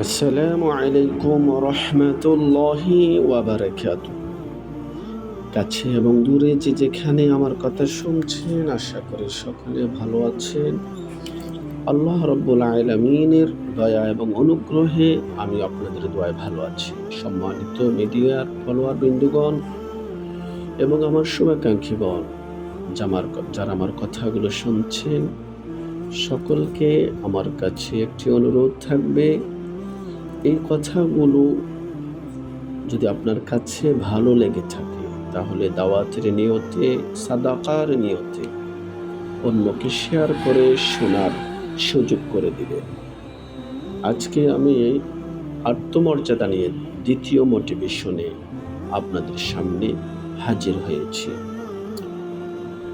আসসালামু আলাইকুম রহমতুল্লাহি ওয়াবারাকাতুহু। কাছে এবং দূরে যে যেখানে আমার কথা শুনছেন, আশা করি সকলে ভালো আছেন। আল্লাহ রাব্বুল আলামিনের দয়া এবং অনুগ্রহে আমি আপনাদের দোয়ায় ভালো আছি। সম্মানিত মিডিয়ার ফলোয়ার বৃন্দগণ এবং আমার শুভাকাঙ্ক্ষীগণ, যারা আমার কথাগুলো শুনছেন, সকলকে আমার কাছে একটি অনুরোধ থাকবে, এই কথাগুলো যদি আপনার কাছে ভালো লেগে থাকে তাহলে দাওয়াতের নিয়তে, সাদাকার নিয়তে অন্যকে শেয়ার করে শোনার সুযোগ করে দিবেন। আজকে আমি আত্মমর্যাদা নিয়ে দ্বিতীয় মোটিভেশনে আপনাদের সামনে হাজির হয়েছি।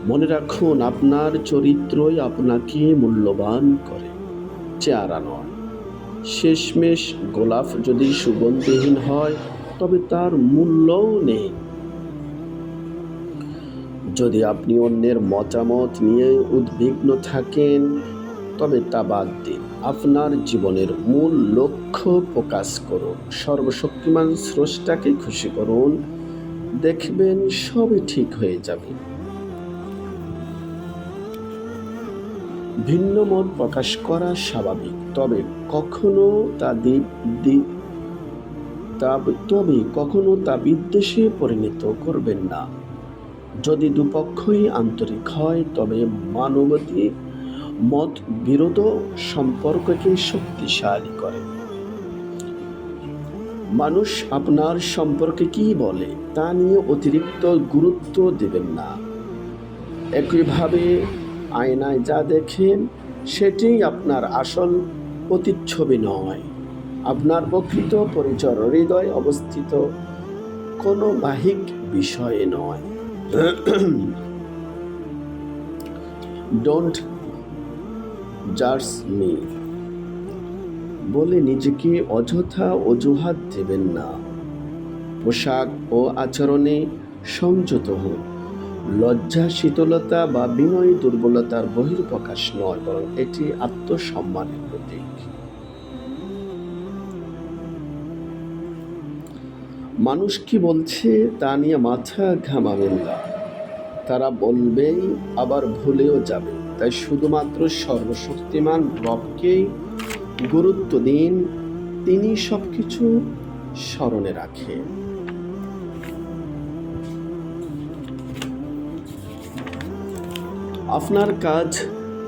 মনে রাখুন, আপনার চরিত্রই আপনাকে মূল্যবান করে, চেহারা নয়। শেষমেশ গোলাপ যদি সুগন্ধিহীন হয় তবে তার মূল্যও নেই। যদি আপনি অন্যের মতামত নিয়ে উদ্বিগ্ন থাকেন তবে তা বাদ দিন। আপনার জীবনের মূল লক্ষ্য প্রকাশ করুন, সর্বশক্তিমান স্রষ্টাকে খুশি করুন, দেখবেন সবই ঠিক হয়ে যাবে। ভিন্ন মত প্রকাশ করা স্বাভাবিক, তবে কখনো তা বিদ্বেষে পরিণত করবেন না। যদি দুপক্ষই আন্তরিক হয় তবে মানবতার মত বিরোধ সম্পর্ককে শক্তিশালী করে। মানুষ আপনার সম্পর্কে কি বলে তা নিয়ে অতিরিক্ত গুরুত্ব দেবেন না। একইভাবে আয়নায় যা দেখেন সেটি আপনার আসল প্রতিচ্ছবি নয়। আপনার প্রকৃত পরিচয় হৃদয়ে অবস্থিত, কোনো বাহ্যিক বিষয়ে নয়। ডোন্ট জাজ মি বলে নিজেকে অযথা অজুহাত দেবেন না। পোশাক ও আচরণে সংযত হন। লজ্জা শীতলতা বা বিনয় দুর্বলতার বহিঃপ্রকাশ নয়, বরং এটি আত্মসম্মানের প্রতীক। মানুষ কি বলছে তা নিয়ে মাথা ঘামাবেন না, তারা বলবেই আবার ভুলেও যাবে। তাই শুধুমাত্র সর্বশক্তিমান রবকেই গুরুত্ব দিন, তিনি সবকিছু স্মরণে রাখেন। আপনার কাজ,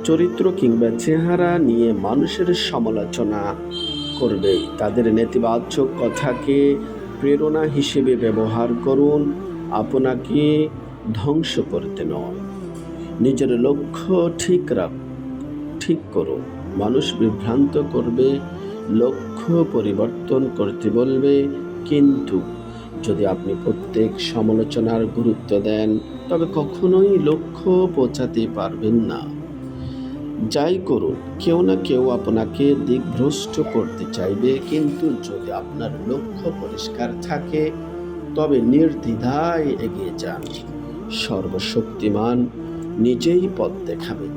চরিত্র কিংবা চেহারা নিয়ে মানুষের সমালোচনা করবে, তাদের নেতিবাচক কথাকে প্রেরণা হিসেবে ব্যবহার করুন, আপনাকে ধ্বংস করতে নয়। নিজের লক্ষ্য ঠিক করুন। মানুষ বিভ্রান্ত করবে, লক্ষ্য পরিবর্তন করতে বলবে, কিন্তু যদি আপনি প্রত্যেক সমালোচনার গুরুত্ব দেন তবে কখনোই লক্ষ্য পৌঁছাতে পারবেন না। যাই করুন, কেউ না কেউ আপনাকে দিকভ্রষ্ট করতে চাইবে, কিন্তু যদি আপনার লক্ষ্য পরিষ্কার থাকে তবে নির্দ্বিধায় এগিয়ে যান। সর্বশক্তিমান নিজেই পথ দেখাবেন।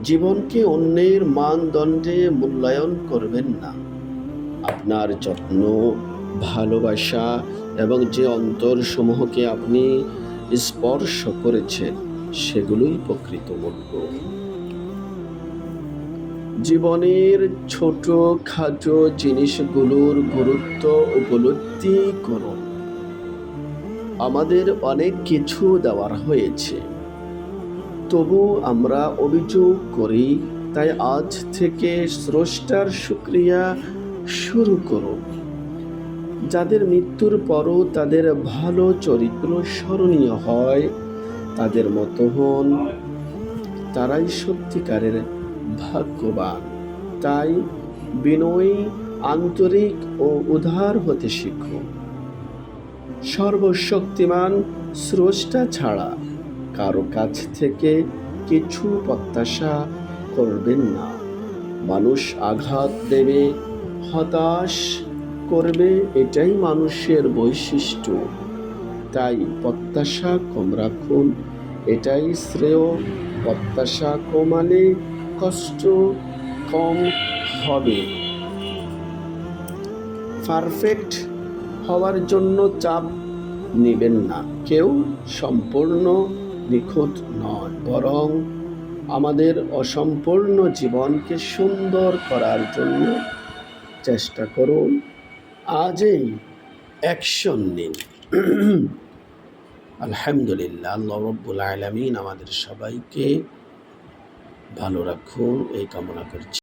জীবনকে অন্যের মানদণ্ডে মূল্যায়ন করবেন না। আপনার যত্ন, ভালোবাসা এবং যে অন্তরসমূহকে আপনি স্পর্শ করেছেন সেগুলোই প্রকৃত মূল্য। জীবনের ছোট খাটো জিনিসগুলোর গুরুত্ব উপলব্ধি করুন। আমাদের অনেক কিছু দেওয়ার হয়েছে, তবু আমরা অভিযোগ করি। তাই আজ থেকে স্রষ্টার শুকরিয়া শুরু করুন। যাদের মৃত্যুর পরও তাদের ভালো চরিত্র স্মরণীয় হয়, তাদের মতো হন, তারাই সত্যিকারের ভাগ্যবান। তাই বিনয়ী, আন্তরিক ও উদার হতে শিখুন। সর্বশক্তিমান স্রষ্টা ছাড়া কারো কাছ থেকে কিছু প্রত্যাশা করবেন না। মানুষ আঘাত দেবে, হতাশ করবে, এটাই মানুষের বৈশিষ্ট্য। তাই প্রত্যাশা কম রাখুন, এটাই শ্রেয়। প্রত্যাশা কমালে কষ্ট কম হবে। পারফেক্ট হওয়ার জন্য চাপ নেবেন না। কেউ সম্পূর্ণ নিখুঁত নয়, বরং আমাদের অসম্পূর্ণ জীবনকে সুন্দর করার জন্য চেষ্টা করুন। আজই অ্যাকশন নিন। আলহামদুলিল্লাহ, আল্লাহ রাব্বুল আলামিন আমাদের সবাইকে ভালো রাখুন এই কামনা করছি।